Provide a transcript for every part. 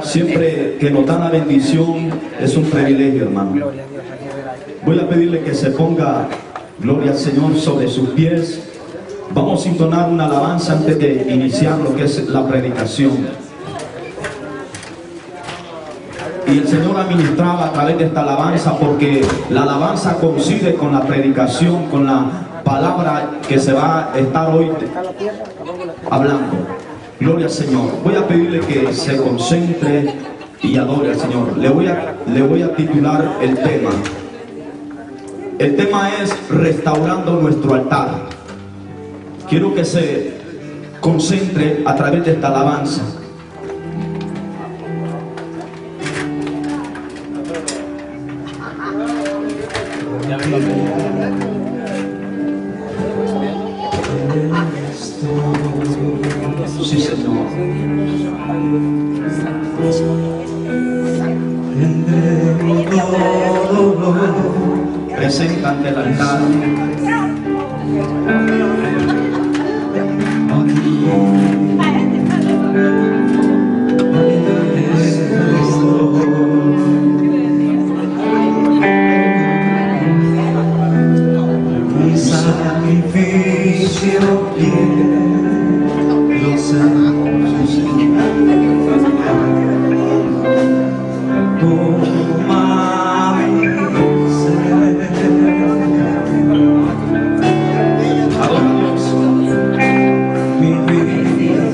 Siempre que nos dan la bendición es un privilegio, hermano. Voy a pedirle que se ponga, gloria al Señor, sobre sus pies. Vamos a entonar una alabanza antes de iniciar lo que es la predicación. Y el Señor administraba a través de esta alabanza, porque la alabanza coincide con la predicación, con la palabra que se va a estar hoy hablando. Gloria al Señor. Voy a pedirle que se concentre y adore al Señor. Le voy a titular el tema. El tema es restaurando nuestro altar. Quiero que se concentre a través de esta alabanza. Sí, Señor. Presenta ante el altar. Un sacrificio quiero ser. Toma mi ser. Adora a Dios. Mi vida.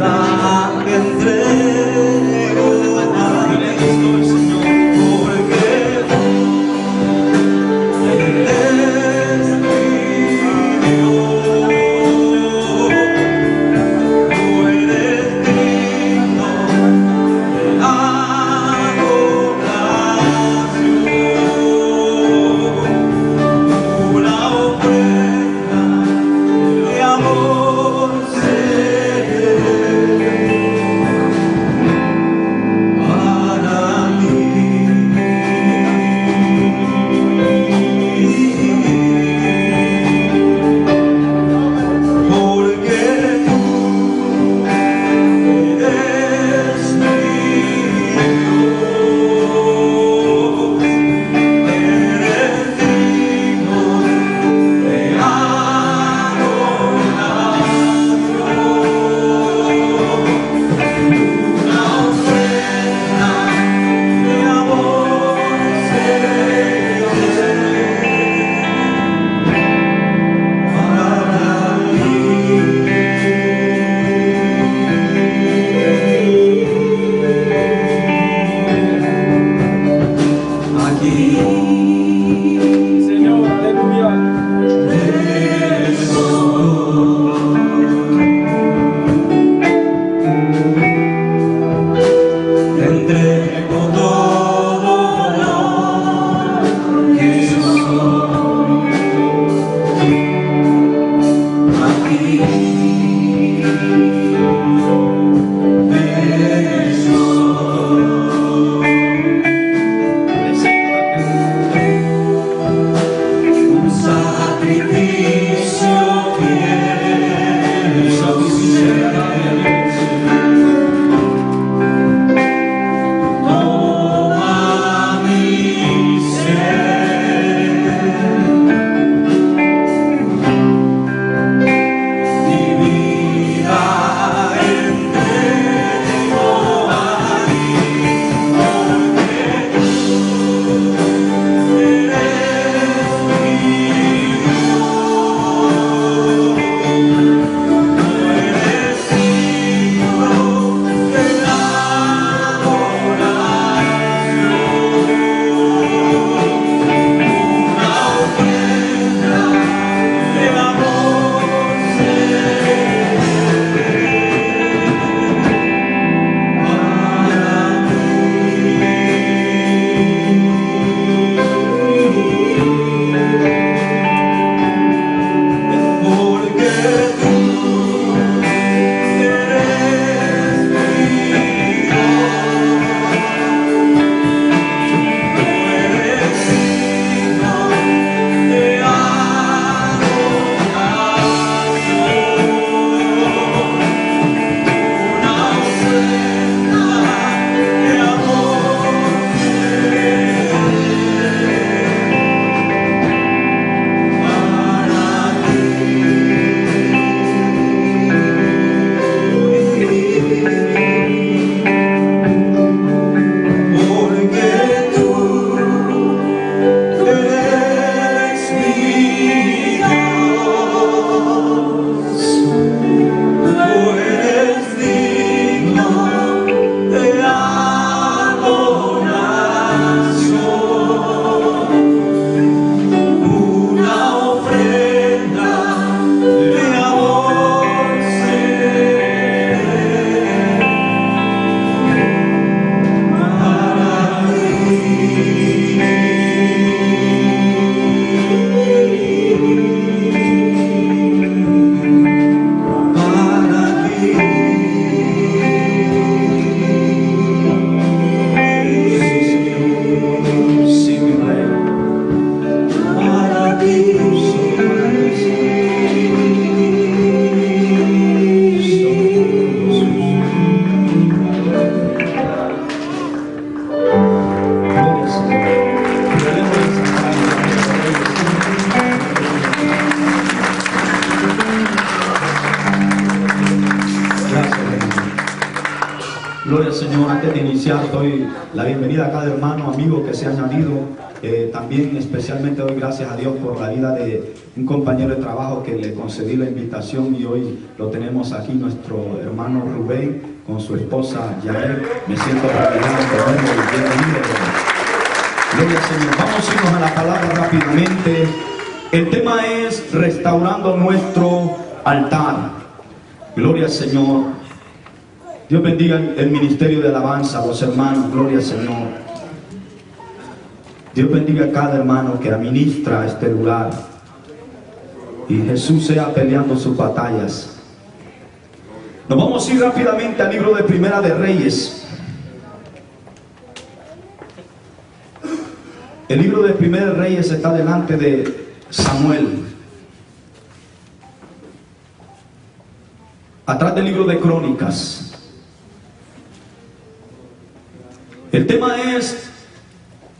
antes de iniciar, doy la bienvenida a cada hermano, amigo que se ha añadido. También especialmente doy gracias a Dios por la vida de un compañero de trabajo que le concedí la invitación y hoy lo tenemos aquí, nuestro hermano Rubén, con su esposa Yael. Me siento privilegiado de verlo y bienvenido. Gloria al Señor. Vamos a irnos a la palabra rápidamente. El tema es restaurando nuestro altar. Gloria al Señor. Dios bendiga el ministerio de alabanza, los hermanos. Gloria al Señor. Dios bendiga a cada hermano que administra este lugar. Y Jesús sea peleando sus batallas. Nos vamos a ir rápidamente al libro de Primera de Reyes. El libro de Primera de Reyes está delante de Samuel. Atrás del libro de Crónicas. El tema es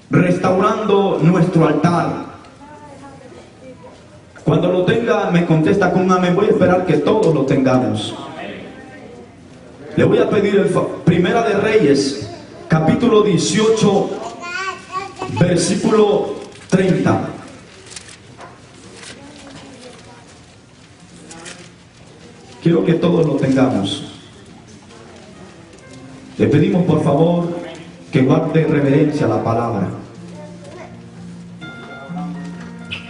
restaurando nuestro altar. Cuando lo tenga, me contesta con un amén. Voy a esperar que todos lo tengamos. Le voy a pedir Primera de Reyes, capítulo 18, versículo 30. Quiero que todos lo tengamos. Le pedimos por favor que guarde reverencia a la palabra.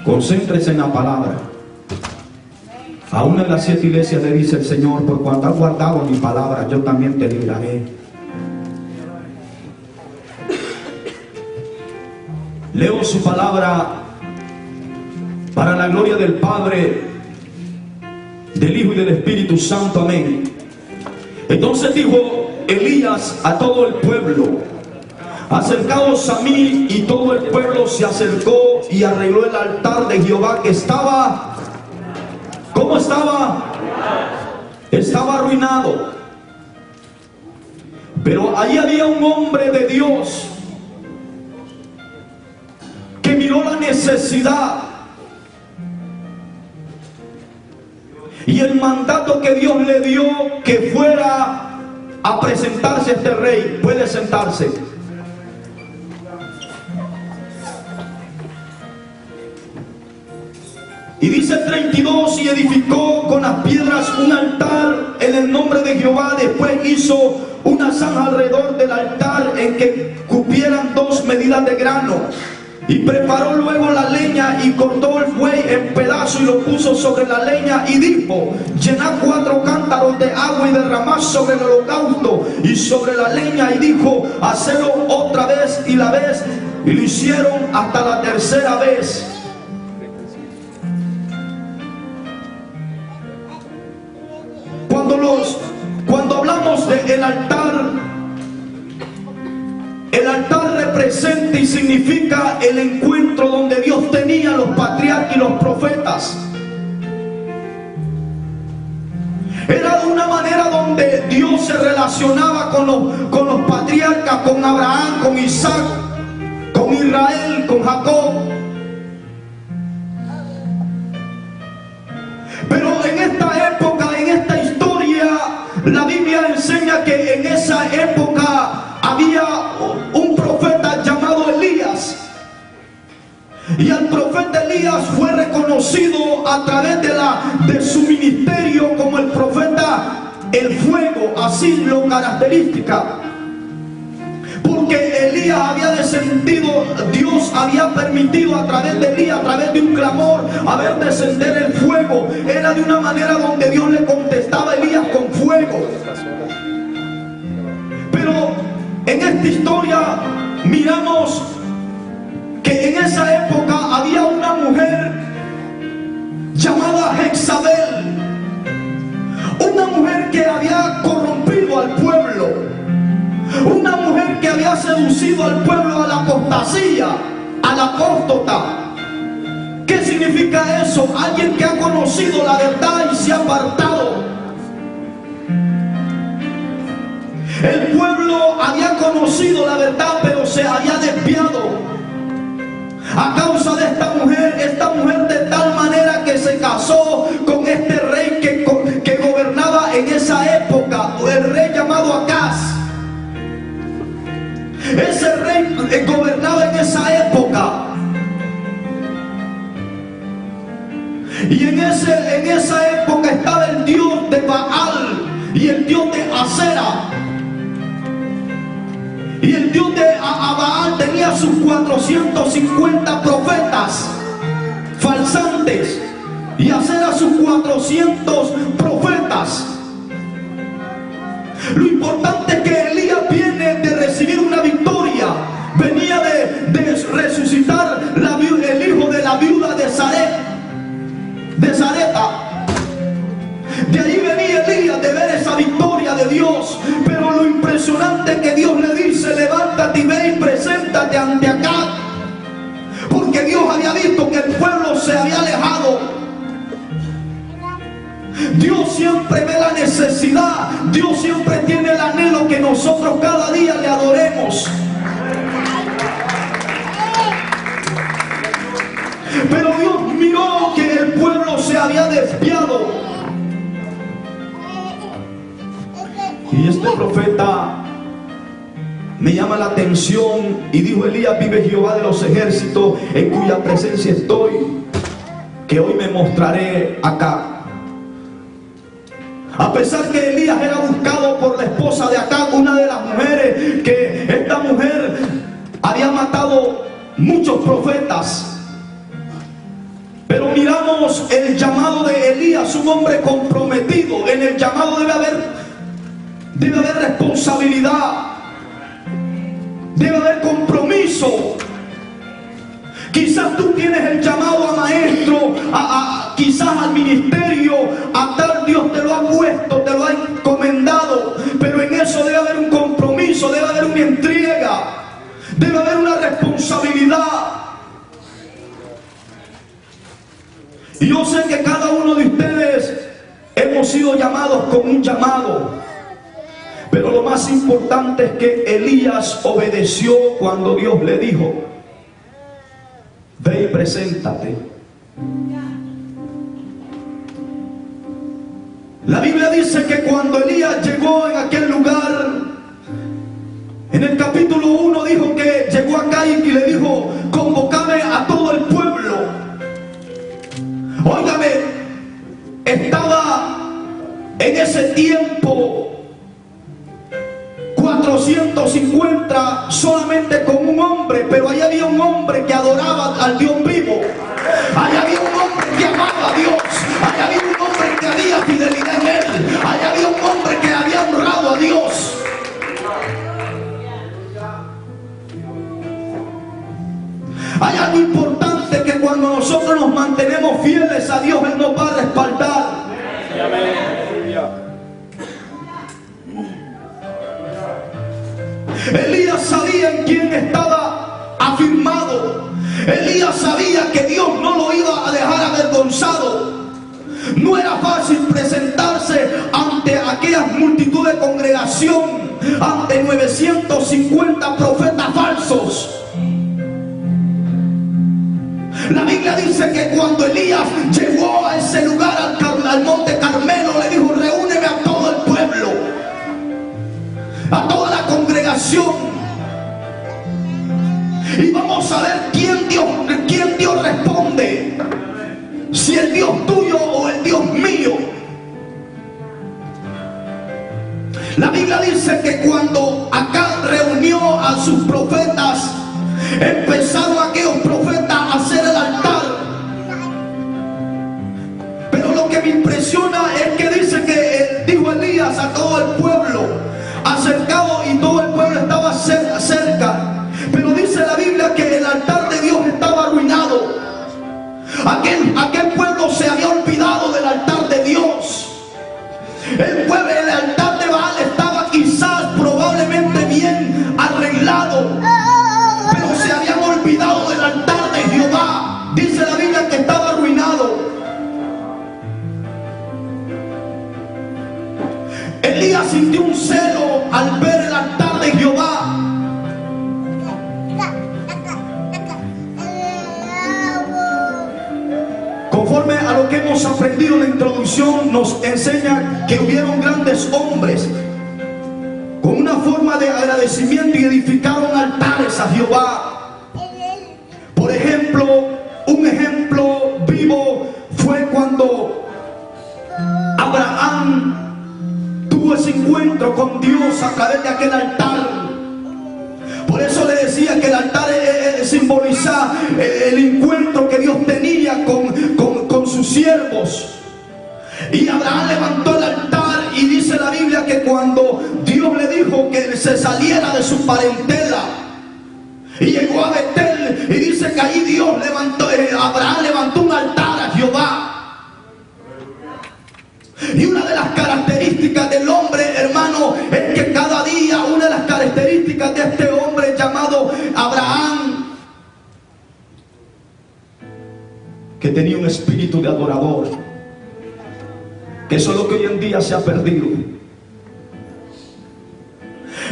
Concéntrese en la palabra. A una de las 7 iglesias le dice el Señor: por cuanto has guardado mi palabra, yo también te libraré. Leo su palabra para la gloria del Padre, del Hijo y del Espíritu Santo. Amén. Entonces dijo Elías a todo el pueblo: acercaos a mí. Y todo el pueblo se acercó y arregló el altar de Jehová, que estaba, ¿cómo estaba? Estaba arruinado. Pero allí había un hombre de Dios que miró la necesidad y el mandato que Dios le dio, que fuera a presentarse a este rey. Puede sentarse. Y dice el 32: y edificó con las piedras un altar en el nombre de Jehová. Después hizo una zanja alrededor del altar en que cupieran 2 medidas de grano. Y preparó luego la leña y cortó el buey en pedazos y lo puso sobre la leña. Y dijo: llenad 4 cántaros de agua y derramad sobre el holocausto y sobre la leña. Y dijo: hacedlo otra vez y la vez. Y lo hicieron hasta la 3ª vez. Cuando hablamos del altar, el altar representa y significa el encuentro donde Dios tenía a los patriarcas y los profetas. Era de una manera donde Dios se relacionaba con los patriarcas, con Abraham, con Isaac, con Israel, con Jacob. Pero en esta época, en esta historia, la Biblia enseña que en esa época había un profeta llamado Elías. Y al profeta Elías fue reconocido a través de su ministerio como el profeta el fuego, así lo característica. Porque Elías había descendido, Dios había permitido a través de Elías, a través de un clamor, haber descender el fuego. Era de una manera donde Dios le contestaba a Elías con fuego. Pero en esta historia miramos que en esa época había una mujer llamada Jezabel, una mujer que había corrompido al pueblo, una mujer que había seducido al pueblo a la apostasía, a la apóstata. ¿Qué significa eso? Alguien que ha conocido la verdad y se ha apartado. El pueblo había conocido la verdad, pero se había desviado. A causa de esta mujer de tal manera que se casó con este rey que gobernaba en esa época, el rey llamado Acaz. rey gobernaba en esa época. Y en esa época estaba el dios de Baal y el dios de Acera. Y el dios de Baal tenía sus 450 profetas falsantes, y Acera sus 400 profetas. Lo importante es que Elías viene de recibir una victoria. Venía de resucitar el hijo de la viuda de Sarepta. De ahí venía Elías de ver esa victoria de Dios. Pero lo impresionante es que Dios le dice: levántate y ve y preséntate ante Acab. Porque Dios había visto que el pueblo se había alejado. Dios siempre ve la necesidad. Dios siempre tiene el anhelo que nosotros cada día le adoremos. Pero Dios miró que el pueblo se había desviado. Y este profeta me llama la atención y dijo: Elías, vive Jehová de los ejércitos, en cuya presencia estoy, que hoy me mostraré acá. A pesar que Elías era buscado por la esposa de Acab, una de las mujeres, que esta mujer había matado muchos profetas. Pero miramos el llamado de Elías, un hombre comprometido. En el llamado debe haber responsabilidad, debe haber compromiso. Quizás tú tienes el llamado a maestro, quizás al ministerio, a tal Dios te lo ha puesto, te lo ha encomendado, pero en eso debe haber un compromiso, debe haber una entrega, debe haber una responsabilidad. Y yo sé que cada uno de ustedes hemos sido llamados con un llamado, pero lo más importante es que Elías obedeció cuando Dios le dijo: ve y preséntate. La Biblia dice que cuando Elías llegó en aquel lugar, en el capítulo 1 dijo que llegó acá y le dijo: convocame a todo el pueblo. Óigame, estaba en ese tiempo 450 solamente con un hombre, pero allá había un hombre que adoraba al Dios vivo. Allá había un hombre que amaba a Dios. Allá había un hombre que había fidelidad en él. Allá había un hombre que había honrado a Dios. Hay algo importante, que cuando nosotros nos mantenemos fieles a Dios, Él nos va a respaldar. Elías sabía en quién estaba afirmado. Elías sabía que Dios no lo iba a dejar avergonzado. No era fácil presentarse ante aquella multitud de congregación, ante 950 profetas falsos. La Biblia dice que cuando Elías llegó a ese lugar, al monte Carmelo, le dijo: reúneme a todo el pueblo, a toda la congregación, y vamos a ver quién Dios responde, si el Dios tuyo o el Dios mío. La Biblia dice que cuando Acab reunió a sus profetas, empezaron aquellos profetas a hacer el altar. Pero lo que me impresiona es que dice que dijo Elías a todo el pueblo, acercado, y todo el pueblo estaba cerca. Pero dice la Biblia que el altar de Dios estaba arruinado. Aquel pueblo se había olvidado del altar de Dios. El altar de Baal estaba quizás, probablemente bien arreglado, pero se habían olvidado del altar de Jehová. Dice la Biblia que estaba arruinado. Elías sintió un celo al ver el altar de Jehová. Conforme a lo que hemos aprendido en la introducción, nos enseña que hubieron grandes hombres con una forma de agradecimiento y edificaron altares a Jehová. Por ejemplo, un ejemplo vivo fue cuando Abraham tuvo ese encuentro con Dios a través de aquel altar. Por eso le decía que el altar simboliza el encuentro que Dios tenía con sus siervos. Y Abraham levantó el altar y dice la Biblia que cuando Dios le dijo que se saliera de su parentela y llegó a Betel, y dice que allí Abraham levantó un altar a Jehová. Y una de las características del hombre, hermano, es que cada día, una de las características de este hombre llamado Abraham, que tenía un espíritu de adorador, que eso es lo que hoy en día se ha perdido.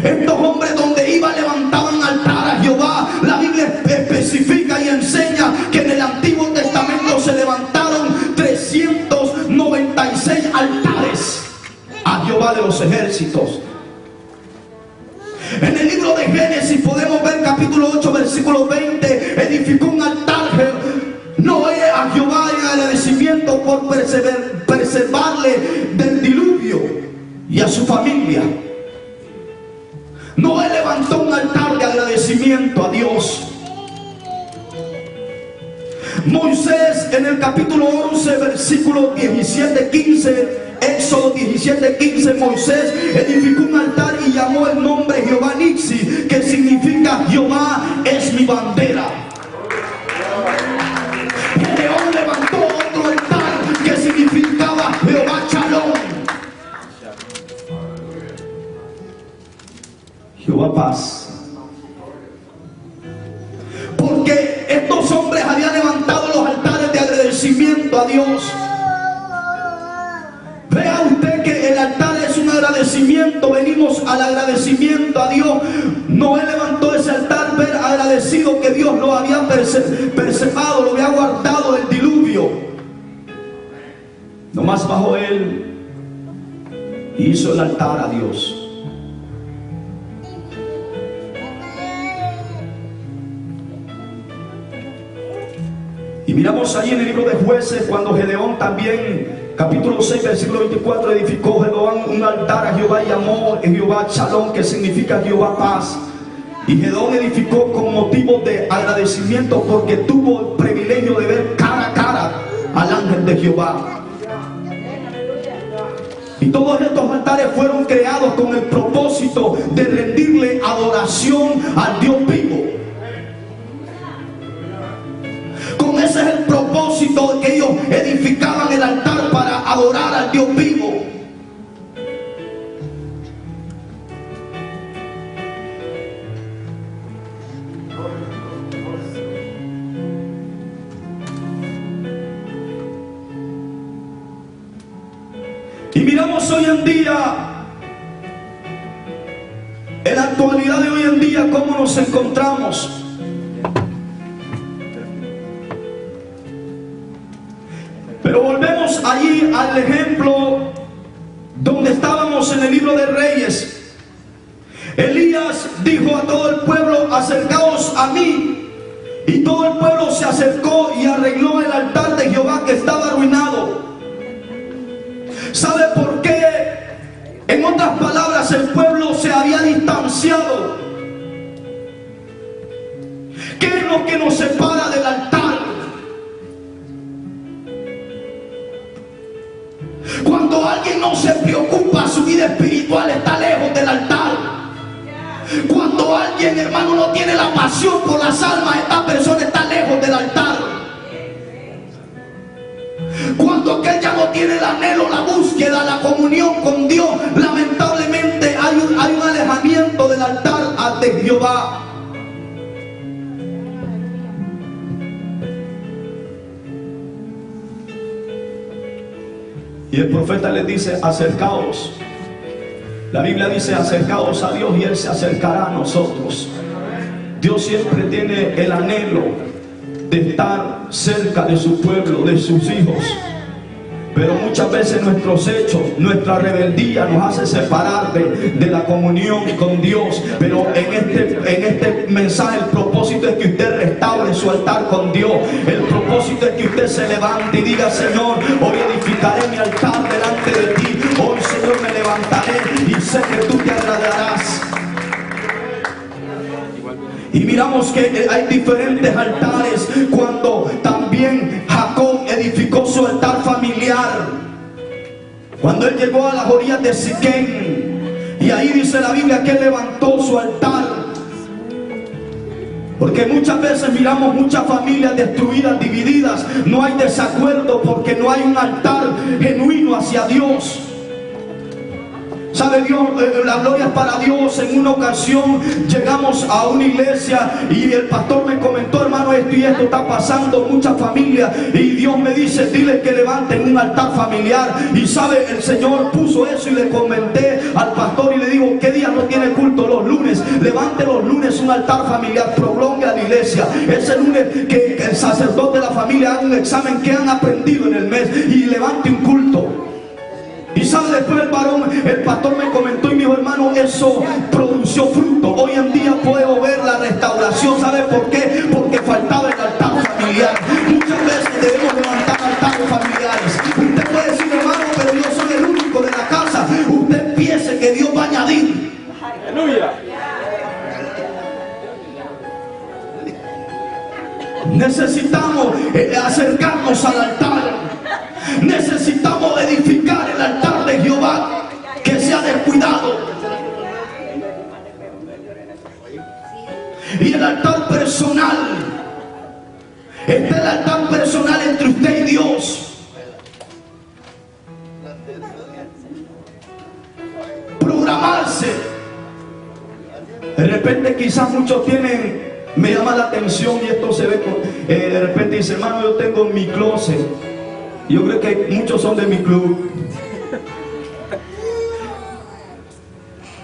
Estos hombres donde iba levantaban altar a Jehová. La Biblia especifica y enseña que en el Antiguo Testamento se levantaron 396 altares a Jehová de los ejércitos. En el libro de Génesis podemos ver capítulo 8 versículo 20, edificó un altar Noé a Jehová en agradecimiento por preservarle del diluvio y a su familia. Noé levantó un altar de agradecimiento a Dios. Moisés en el capítulo 11 versículo 17-15, Éxodo 17-15, Moisés edificó un altar y llamó el nombre Jehová Nixi, que significa Jehová es mi bandera. Gedeón levantó otro altar que significaba Jehová Shalom, Jehová paz. Porque estos hombres habían levantado los altares de agradecimiento a Dios. Vea usted que el altar es un agradecimiento. Venimos al agradecimiento a Dios. Noé levantó ese altar, ver agradecido que Dios lo había preservado, lo había guardado del diluvio. Nomás bajó él y hizo el altar a Dios. Y miramos ahí en el libro de Jueces cuando Gedeón también, capítulo 6 versículo 24, edificó Gedeón un altar a Jehová y llamó Jehová Shalom, que significa Jehová paz. Y Gedeón edificó con motivo de agradecimiento porque tuvo el privilegio de ver cara a cara al ángel de Jehová. Y todos estos altares fueron creados con el propósito de rendirle adoración al Dios vivo. Ese es el propósito de que ellos edificaban el altar, para adorar al Dios vivo. Y miramos hoy en día, en la actualidad de hoy en día, cómo nos encontramos. Pero volvemos allí al ejemplo donde estábamos en el libro de Reyes. Elías dijo a todo el pueblo: acercaos a mí. Y todo el pueblo se acercó y arregló el altar de Jehová que estaba arruinado. ¿Sabe por qué? En otras palabras, el pueblo se había distanciado. ¿Qué es lo que nos separa del altar? Cuando alguien no se preocupa, su vida espiritual está lejos del altar. Cuando alguien, hermano, no tiene la pasión por las almas, esta persona está lejos del altar. Cuando aquel ya no tiene el anhelo, la búsqueda, la comunión con Dios, lamentablemente hay un alejamiento del altar ante Jehová. Y el profeta les dice: acercaos. La Biblia dice: acercaos a Dios y Él se acercará a nosotros. Dios siempre tiene el anhelo de estar cerca de su pueblo, de sus hijos. Pero muchas veces nuestros hechos, nuestra rebeldía nos hace separar de la comunión con Dios. Pero en este mensaje el propósito es que usted restaure su altar con Dios. El propósito es que usted se levante y diga: Señor, hoy edificaré mi altar delante de ti. Hoy, Señor, me levantaré y sé que tú te agradarás. Y miramos que hay diferentes altares. Cuando también Jacob edificó su altar familiar, cuando él llegó a las orillas de Siquén, y ahí dice la Biblia que él levantó su altar. Porque muchas veces miramos muchas familias destruidas, divididas. No hay desacuerdo porque no hay un altar genuino hacia Dios. ¿Sabe Dios? La gloria es para Dios. En una ocasión llegamos a una iglesia y el pastor me comentó: hermano, esto y esto está pasando en muchas familias. Y Dios me dice: dile que levanten un altar familiar. Y sabe, el Señor puso eso y le comenté al pastor y le digo: ¿qué día no tiene culto? Los lunes. Levante los lunes un altar familiar, prolongue a la iglesia. Ese lunes que el sacerdote de la familia haga un examen que han aprendido en el mes y levante un culto. Y sabe, después el pastor me comentó y me dijo: hermano, eso produjo fruto. Hoy en día puedo ver la restauración. ¿Sabe por qué? Porque faltaba el altar familiar. Muchas veces debemos levantar altares familiares. Usted puede decir: hermano, pero yo soy el único de la casa. Usted piense que Dios va a añadir. Aleluya. Necesitamos acercarnos al altar. Necesitamos edificar el altar de Jehová que se ha descuidado. Y el altar personal. Este es el altar personal entre usted y Dios. Programarse. De repente quizás muchos tienen, me llama la atención y esto se ve, de repente dice: hermano, yo tengo en mi closet. Yo creo que muchos son de mi club.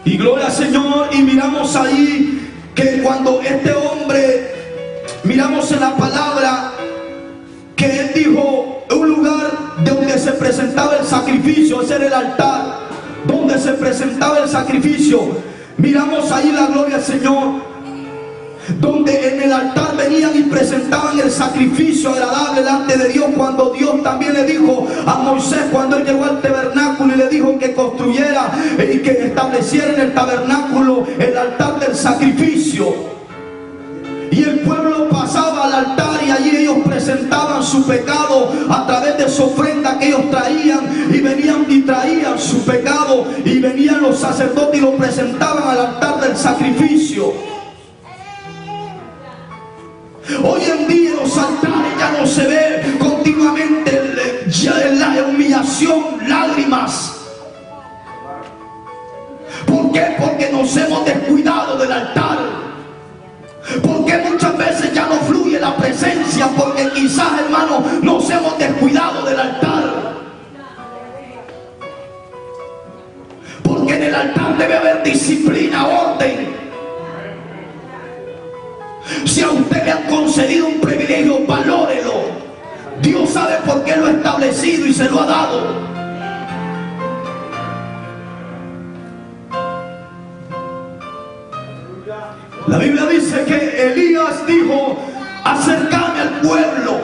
Y gloria al Señor. Y miramos ahí que cuando este hombre, miramos en la palabra que él dijo: un lugar donde se presentaba el sacrificio. Ese era el altar donde se presentaba el sacrificio. Miramos ahí la gloria al Señor, donde en el altar venían y presentaban el sacrificio agradable delante de Dios. Cuando Dios también le dijo a Moisés, cuando él llegó al tabernáculo y le dijo que construyera y que estableciera en el tabernáculo el altar del sacrificio. Y el pueblo pasaba al altar y allí ellos presentaban su pecado a través de su ofrenda que ellos traían, y venían y traían su pecado, y venían los sacerdotes y lo presentaban al altar del sacrificio. Hoy en día en los altares ya no se ve continuamente la humillación, lágrimas. ¿Por qué? Porque nos hemos descuidado del altar. Porque muchas veces ya no fluye la presencia, porque quizás, hermano, nos hemos descuidado del altar. Porque en el altar debe haber disciplina, orden. Si a usted le han concedido un privilegio, valórelo. Dios sabe por qué lo ha establecido y se lo ha dado. La Biblia dice que Elías dijo: acercame al pueblo.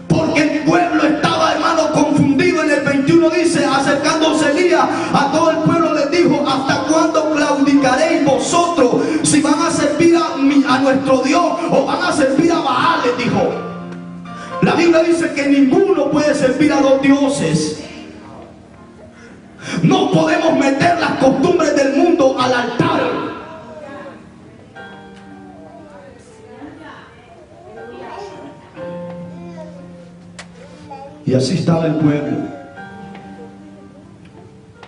Porque el pueblo estaba, hermano, confundido. En el 21 dice: acercándose Elías a todo el pueblo les dijo: ¿hasta cuándo claudicaréis vosotros? Si van a servir a nuestro Dios o van a servir a Baal, les dijo. La Biblia dice que ninguno puede servir a dos dioses. No podemos meter las costumbres del mundo al altar. Y así estaba el pueblo,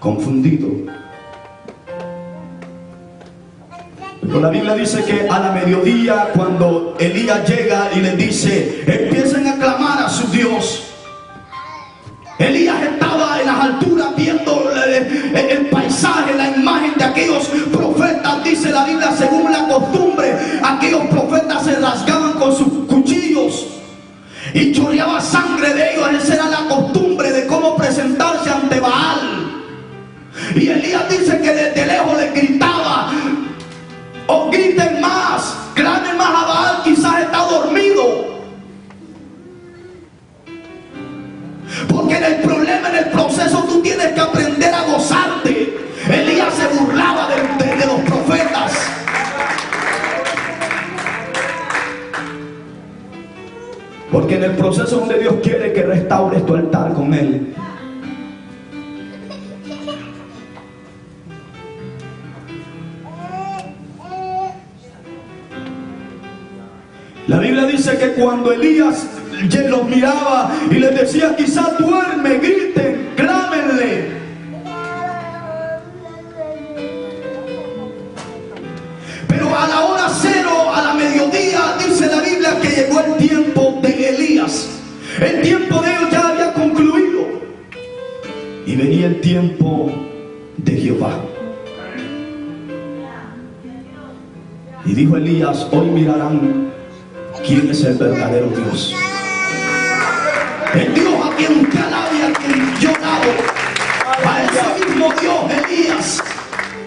confundido. Pero la Biblia dice que a la mediodía, cuando Elías llega y les dice: empiecen a clamar a su Dios. Elías estaba en las alturas viendo el paisaje, la imagen de aquellos profetas. Dice la Biblia, según la costumbre, aquellos profetas se rasgaban con sus cuchillos y chorreaba sangre de ellos. Esa era la costumbre Porque en el proceso donde Dios quiere que restaures tu altar con Él. La Biblia dice que cuando Elías los miraba y les decía, quizás duerme, griten, clámenle. Pero a la hora cero, a la mediodía, dice la Biblia que llegó el tiempo de Elías. El tiempo de ellos ya había concluido. Y venía el tiempo de Jehová. Y dijo Elías, hoy mirarán quién es el verdadero Dios. El Dios a quien usted alaba y a quien yo alabo. A ese mismo Dios Elías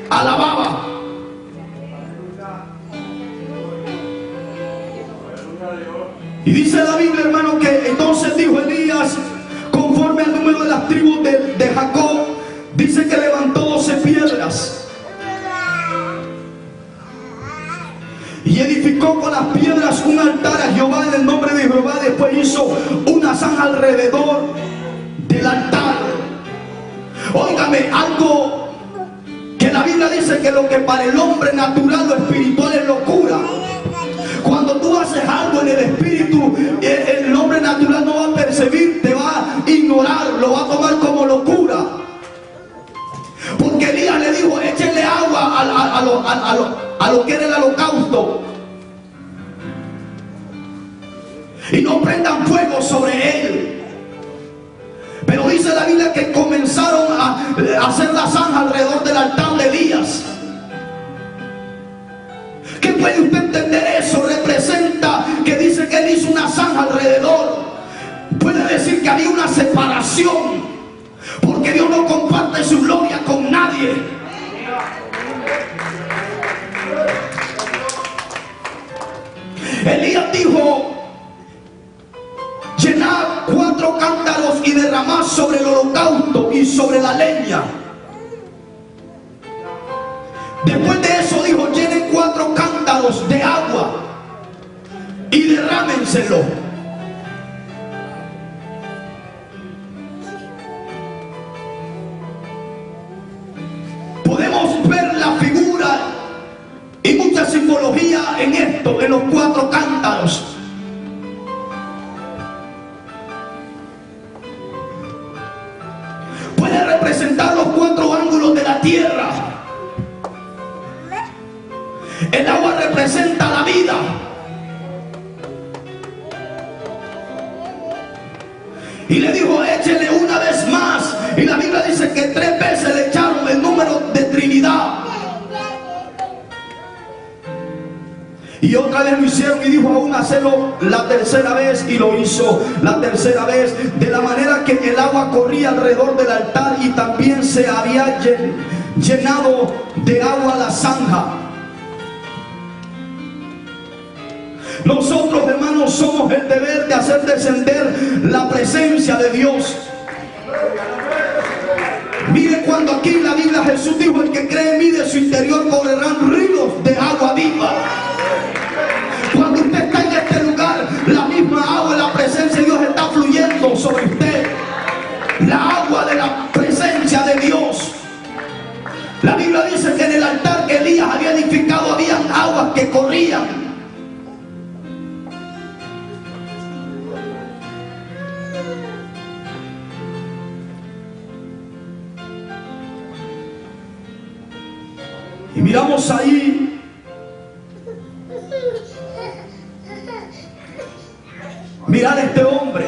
alababa. Y dice la Biblia, hermano, que entonces dijo Elías, conforme al número de las tribus de Jacob, dice que levantó 12 piedras. Y edificó con las piedras un altar a Jehová en el nombre de Jehová. Después hizo una zanja alrededor del altar. Óigame, algo que la Biblia dice que lo que para el hombre natural o espiritual es locura. Cuando tú haces algo en el espíritu, el hombre natural no va a percibir, te va a ignorar, lo va a tomar como locura. Porque Elías le dijo, échenle agua a lo que era el holocausto. Y no prendan fuego sobre él. Pero dice la Biblia que comenzaron a hacer la zanja alrededor del altar de Elías. ¿Qué puede usted entender eso? Representa que dice que él hizo una zanja alrededor. Puede decir que había una separación. Porque Dios no comparte su gloria con nadie. Elías dijo, llenad 4 cántaros y derramad sobre el holocausto y sobre la leña. Después de eso dijo, llenen 4 cántaros de agua y derrámenselo. Podemos ver la figura y mucha simbología en esto, en los 4 cántaros. Puede representar los 4 ángulos de la tierra. El agua representa la vida. Y le dijo, échele una vez más. Y la Biblia dice que 3 veces le echaron el número de Trinidad. Y otra vez lo hicieron y dijo, aún hacerlo la tercera vez. Y lo hizo la tercera vez. De la manera que el agua corría alrededor del altar y también se había llenado de agua la zanja. Nosotros, hermanos, somos el deber de hacer descender la presencia de Dios. Mire cuando aquí en la Biblia Jesús dijo, el que cree en mí de su interior correrán ríos de agua viva. Cuando usted está en este lugar, la misma agua, la presencia de Dios está fluyendo sobre usted. La agua de la presencia de Dios. La Biblia dice que en el altar que Elías había edificado habían aguas que corrían. Y miramos ahí mirar a este hombre.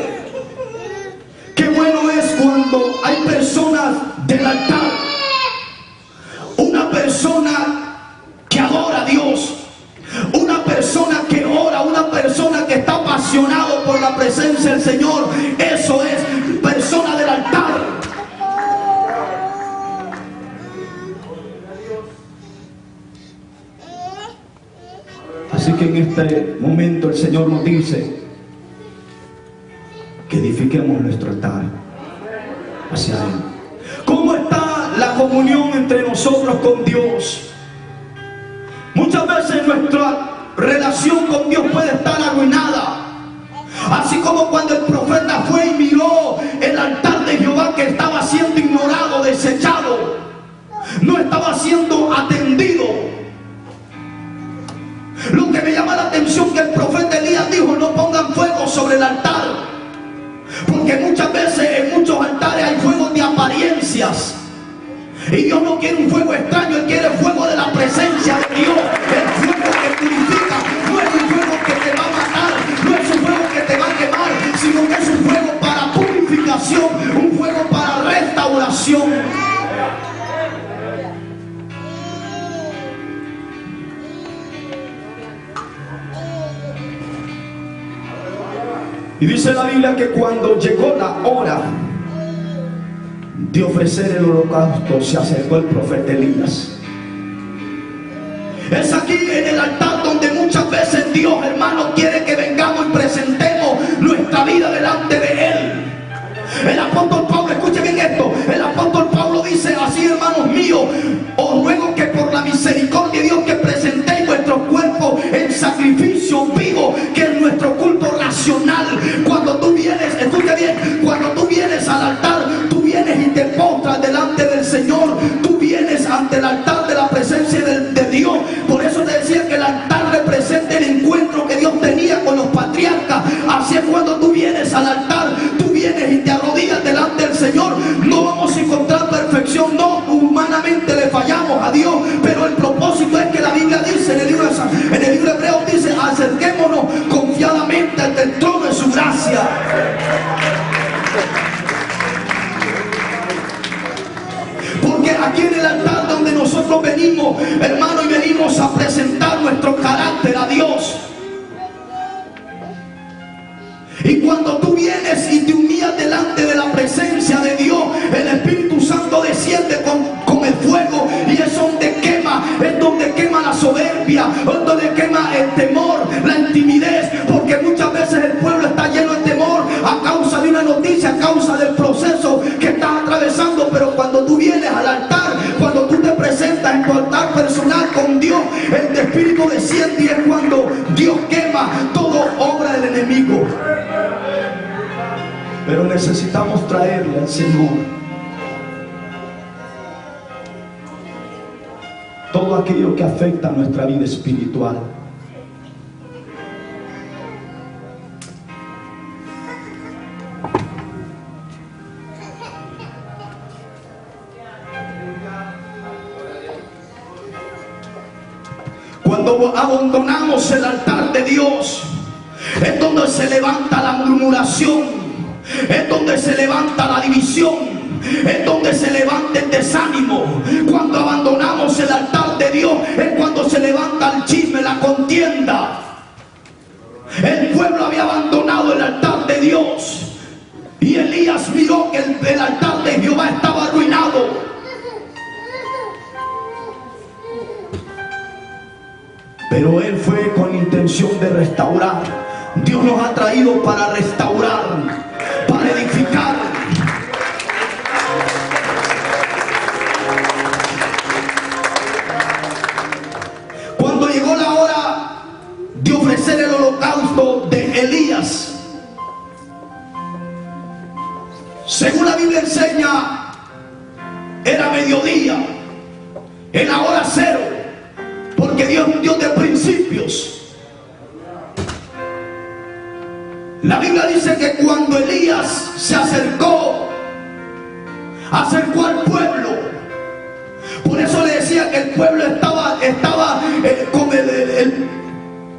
Qué bueno es cuando hay personas del altar. Una persona que adora a Dios. Una persona que ora. Una persona que está apasionado por la presencia del Señor. Eso es persona del altar. Así que en este momento el Señor nos dice que edifiquemos nuestro altar hacia Él. ¿Cómo está la comunión entre nosotros con Dios? Muchas veces nuestra relación con Dios puede estar arruinada. Así como cuando el profeta fue y miró el altar de Jehová que estaba siendo ignorado, desechado, no estaba siendo atendido. Lo que me llama la atención que el profeta Elías dijo: no pongan fuego sobre el altar, porque muchas veces en muchos altares hay fuegos de apariencias, y Dios no quiere un fuego extraño. Él quiere fuego de la presencia de Dios, el fuego que purifica. No es un fuego que te va a matar, no es un fuego que te va a quemar, sino que es un fuego para purificación, un fuego para restauración. Y dice la Biblia que cuando llegó la hora de ofrecer el holocausto, se acercó el profeta Elías. Es aquí en el altar donde muchas veces Dios, hermano, quiere que vengamos y presentemos nuestra vida delante de Él. El apóstol Pablo, escuche bien esto, el apóstol Pablo dice así: hermanos míos, os ruego que por la misericordia de Dios que presentéis vuestros cuerpos en sacrificio vivo, que es nuestro culto racional. Cuando tú vienes, escucha bien, cuando tú vienes al altar, tú vienes y te postras delante del Señor, tú vienes ante el altar de la presencia de Dios. Por eso te decía que el altar representa el encuentro que Dios tenía con los patriarcas. Así es, cuando tú vienes al altar, tú vienes y te arrodillas delante del Señor. No vamos a encontrar perfección, no, humanamente le fallamos a Dios, pero el propósito es que la Biblia dice en el libro de Hebreos, dice: acerquémonos confiadamente ante el trono de su gracia. Porque aquí en el altar donde nosotros venimos, hermano, y venimos a presentar nuestro carácter a Dios. Y cuando tú vienes y te humillas delante de la presencia de Dios, el Espíritu Santo desciende con el fuego, y es donde quema la soberbia, es donde quema el temor, la timidez, porque muchas veces el pueblo está lleno de temor a causa de una noticia, a causa del proceso que estás atravesando. Pero cuando tú vienes al altar, cuando tú te presentas en tu altar personal con Dios, el Espíritu desciende, y es cuando Dios quema toda obra del enemigo. Pero necesitamos traerle al Señor todo aquello que afecta a nuestra vida espiritual. Cuando abandonamos el altar de Dios, es donde se levanta la murmuración, es donde se levanta la división, es donde se levanta el desánimo. Cuando abandonamos el altar de Dios, es cuando se levanta el chisme, la contienda. El pueblo había abandonado el altar de Dios, y Elías miró que el altar de Jehová estaba arruinado. Pero él fue con intención de restaurar. Dios nos ha traído para restaurar, para edificar. Cuando llegó la hora de ofrecer el holocausto de Elías, según la Biblia enseña, era mediodía, en la hora cero, porque Dios es un Dios de principios. La Biblia dice que cuando Elías se acercó al pueblo, por eso le decía que el pueblo estaba con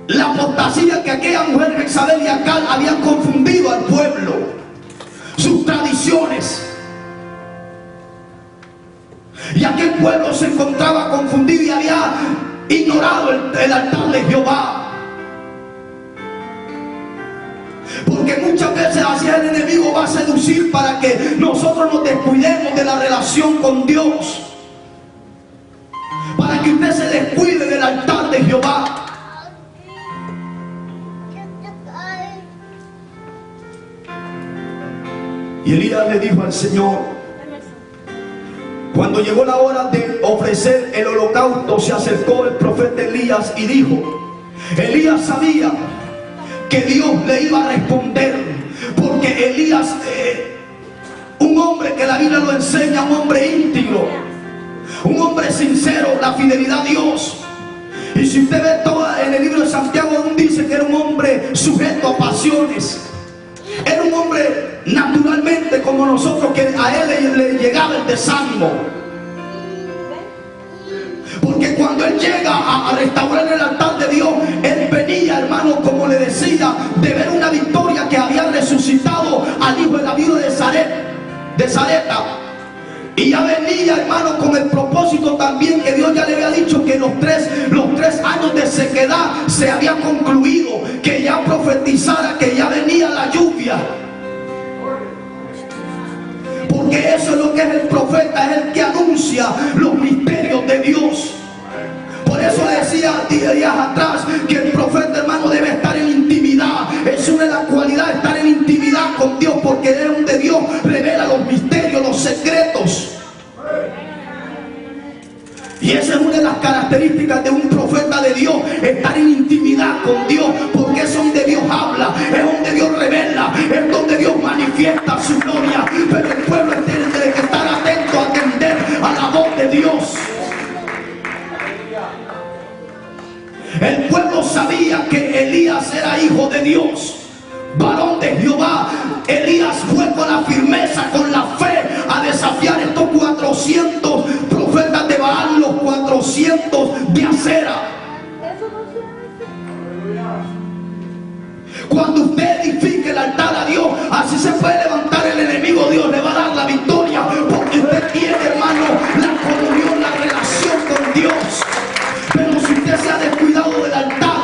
la apostasía, que aquella mujer Jezabel y Acab habían confundido al pueblo, sus tradiciones, y aquel pueblo se encontraba confundido y había ignorado el altar de Jehová. Porque muchas veces así el enemigo va a seducir para que nosotros nos descuidemos de la relación con Dios, para que usted se descuide del altar de Jehová. Y Elías le dijo al Señor, cuando llegó la hora de ofrecer el holocausto, se acercó el profeta Elías y dijo: Elías sabía que Dios le iba a responder, porque Elías, un hombre que la Biblia lo enseña, un hombre íntegro, un hombre sincero, la fidelidad a Dios. Y si usted ve todo en el libro de Santiago, dice que era un hombre sujeto a pasiones. Era un hombre naturalmente como nosotros, que a él le llegaba el desánimo. Porque cuando él llega a restaurar el altar de Dios, él venía, hermano, como le decía, de ver una victoria que había resucitado al hijo de David de Sarepta. Y ya venía, hermano, con el propósito también que Dios ya le había dicho que los tres años de sequedad se habían concluido, que ya profetizara que ya venía la lluvia. Porque eso es lo que es el profeta, es el que anuncia los misterios de Dios. Por eso decía días atrás que el profeta, hermano, debe estar en intimidad. Es una de las cualidades, estar en intimidad con Dios, porque es donde Dios revela los misterios, los secretos. Y esa es una de las características de un profeta de Dios, estar en intimidad con Dios, porque es donde Dios habla, es donde Dios revela, es donde Dios manifiesta su gloria. Pero el pueblo tiene que estar atento a atender a la voz de Dios. El pueblo sabía que Elías era hijo de Dios, varón de Jehová. Elías fue con la firmeza, con la fe, a desafiar estos 400 profetas de Baal, los 400 de Acera. Cuando usted edifique el altar a Dios, así se puede levantar el enemigo, Dios le va a dar la victoria, porque usted tiene, hermano, la comunión, la relación con Dios. Pero si usted se ha descuidado del altar,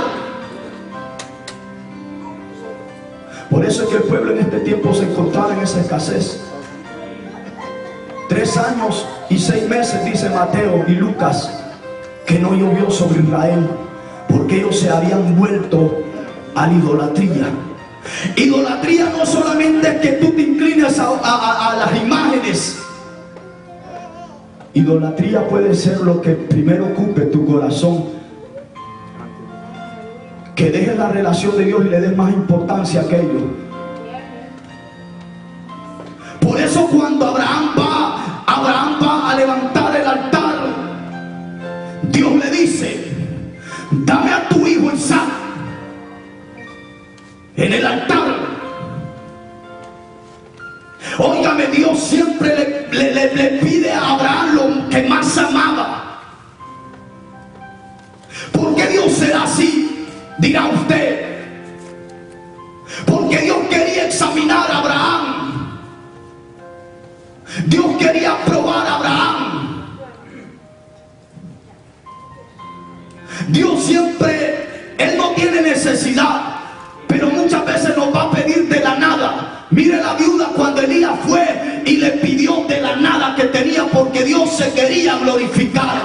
por eso es que el pueblo en este tiempo se encontraba en esa escasez. 3 años y 6 meses, dice Mateo y Lucas, que no llovió sobre Israel, porque ellos se habían vuelto a la idolatría. Idolatría no solamente es que tú te inclines a las imágenes. Idolatría puede ser lo que primero ocupe tu corazón, que dejes la relación de Dios y le des más importancia a aquello. Por eso cuando Abraham va a levantar el altar, Dios le dice: dame a tu hijo Isaac en el altar. Óigame, Dios siempre le pide a Abraham lo que más amaba. ¿Por qué Dios será así? Dirá usted. Porque Dios quería examinar a Abraham. Dios quería probar a Abraham. Dios siempre, Él no tiene necesidad, pero muchas veces nos va a pedir de la nada. Mire la viuda cuando Elías fue y le pidió de la nada que tenía, porque Dios se quería glorificar.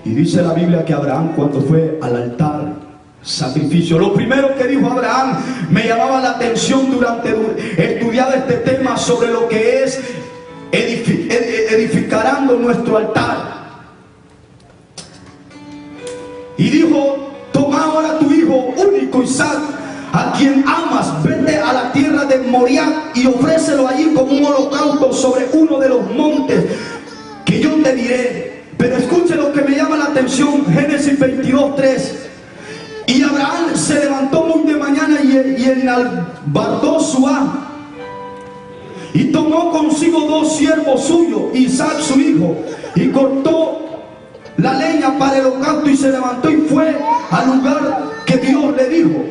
Y dice la Biblia que Abraham, cuando fue al altar sacrificio, lo primero que dijo Abraham me llamaba la atención durante estudiar este tema sobre lo que es edificando nuestro altar. Y dijo: toma ahora tu hijo único Isaac, a quien amas, vete a la tierra de Moriah y ofrécelo allí como un holocausto sobre uno de los montes que yo te diré. Pero escuche lo que me llama la atención, Génesis 22:3. Y Abraham se levantó muy de mañana y enalbardó su asno, y tomó consigo 2 siervos suyos, Isaac su hijo, y cortó la leña para el holocausto, y se levantó y fue al lugar que Dios le dijo.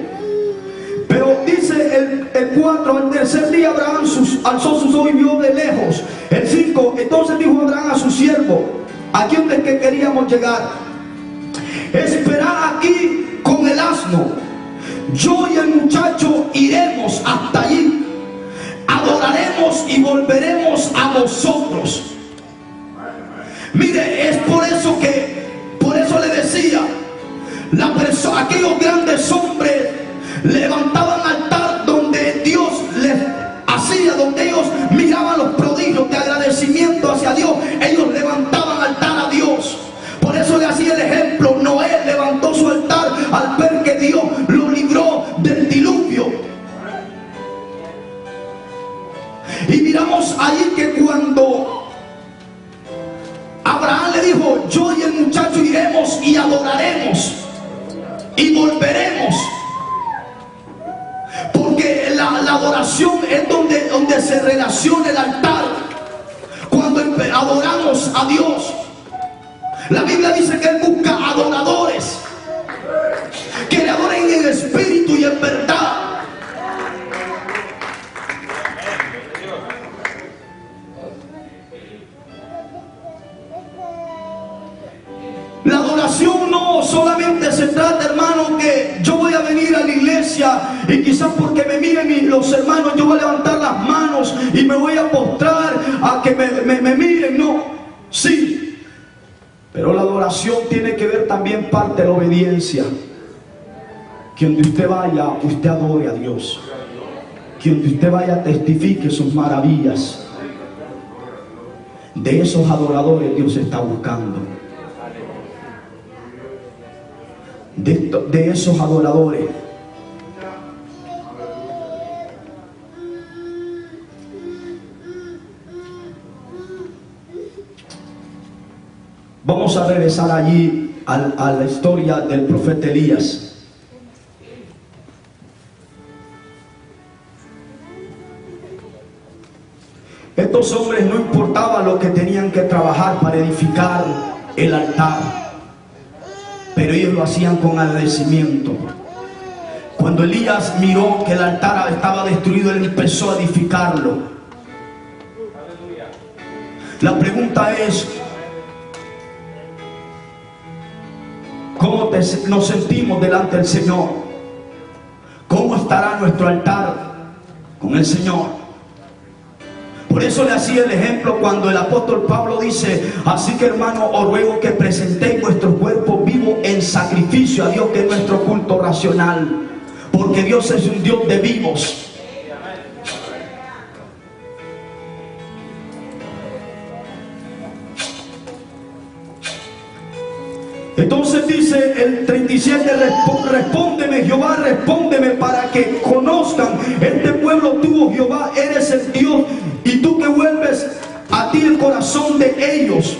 Pero dice el 4, al tercer día Abraham alzó sus ojos y vio de lejos. El 5, entonces dijo Abraham a su siervo: aquí donde es que queríamos llegar, esperad aquí con el asno, yo y el muchacho iremos hasta allí, adoraremos y volveremos a vosotros. Mire, es por eso le decía, aquellos grandes hombres levantaban altar donde Dios les hacía, donde ellos miraban los prodigios de agradecimiento hacia Dios. Ellos levantaban altar a Dios, pero yo y el muchacho iremos y adoraremos y volveremos. Porque la adoración es donde se relaciona el altar. Cuando adoramos a Dios, la Biblia dice que Él busca adoradores que le adoren en espíritu y en verdad. La adoración no solamente se trata, hermano, que yo voy a venir a la iglesia y quizás porque me miren los hermanos yo voy a levantar las manos y me voy a postrar a que me miren. No, sí, pero la adoración tiene que ver también parte de la obediencia. Que donde usted vaya, usted adore a Dios. Que donde usted vaya, testifique sus maravillas. De esos adoradores Dios está buscando. De esos adoradores. Vamos a regresar allí a la historia del profeta Elías. Estos hombres no importaba lo que tenían que trabajar para edificar el altar, pero ellos lo hacían con agradecimiento. Cuando Elías miró que el altar estaba destruido, él empezó a edificarlo. La pregunta es, ¿cómo nos sentimos delante del Señor? ¿Cómo estará nuestro altar con el Señor? Por eso le hacía el ejemplo cuando el apóstol Pablo dice: así que, hermano, os ruego que presentéis vuestro cuerpo vivo en sacrificio a Dios, que es nuestro culto racional, porque Dios es un Dios de vivos. Entonces dice el 37, respóndeme Jehová, respóndeme para que conozcan este pueblo tuyo, Jehová, eres el Dios, y tú que vuelves a ti el corazón de ellos.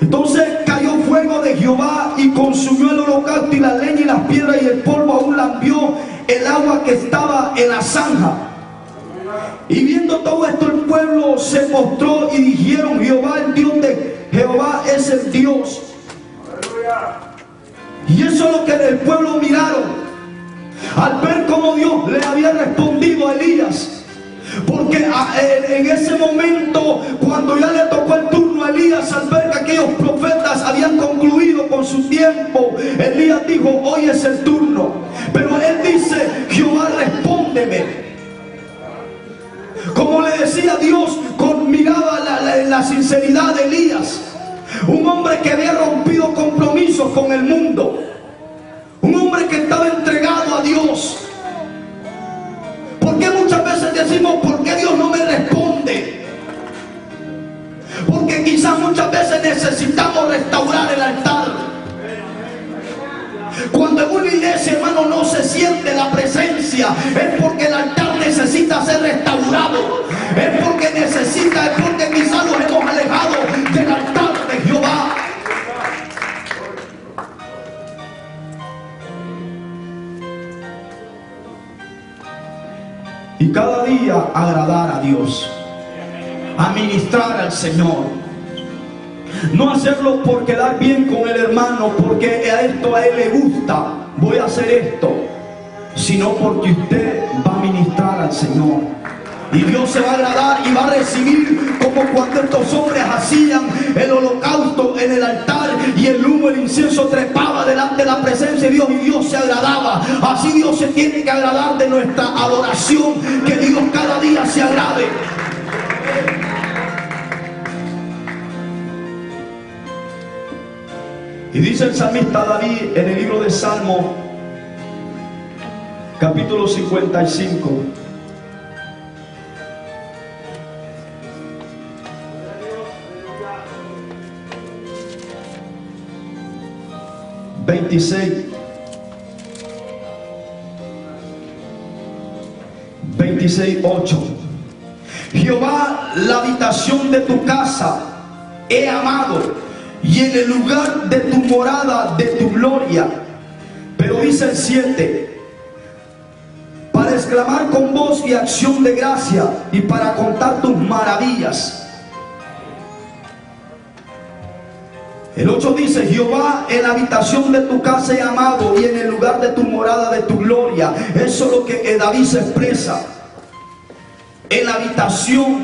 Entonces cayó fuego de Jehová y consumió el holocausto y la leña y las piedras, y el polvo aún lambió el agua que estaba en la zanja. Y viendo todo esto, el pueblo se postró y dijeron: Jehová, el Dios de Jehová es el Dios. Y eso es lo que el pueblo miraron al ver cómo Dios le había respondido a Elías. Porque en ese momento, cuando ya le tocó el turno a Elías, al ver que aquellos profetas habían concluido con su tiempo, Elías dijo: hoy es el turno. Pero él dice: Jehová, respóndeme. Como le decía Dios, miraba la sinceridad de Elías, un hombre que había rompido compromisos con el mundo, un hombre que estaba entregado a Dios. ¿Por qué muchas veces decimos: ¿por qué Dios no me responde? Porque quizás muchas veces necesitamos restaurar el altar. Cuando en una iglesia, hermano, no se siente la presencia, es porque el altar necesita ser restaurado. Es porque quizás nos hemos alejado del altar de Jehová. Y cada día agradar a Dios, administrar al Señor. No hacerlo por quedar bien con el hermano, porque a él le gusta, voy a hacer esto, sino porque usted va a ministrar al Señor. Y Dios se va a agradar y va a recibir, como cuando estos hombres hacían el holocausto en el altar y el humo, el incienso trepaba delante de la presencia de Dios y Dios se agradaba. Así Dios se tiene que agradar de nuestra adoración, que Dios cada día se agrade. Y dice el salmista David en el libro de Salmo, capítulo 55, ...26... 8. Jehová, la habitación de tu casa he amado, y en el lugar de tu morada, de tu gloria. Pero dice el 7, para exclamar con voz y acción de gracia, y para contar tus maravillas. El 8 dice, Jehová, en la habitación de tu casa he amado, y en el lugar de tu morada, de tu gloria. Eso es lo que David se expresa. En la habitación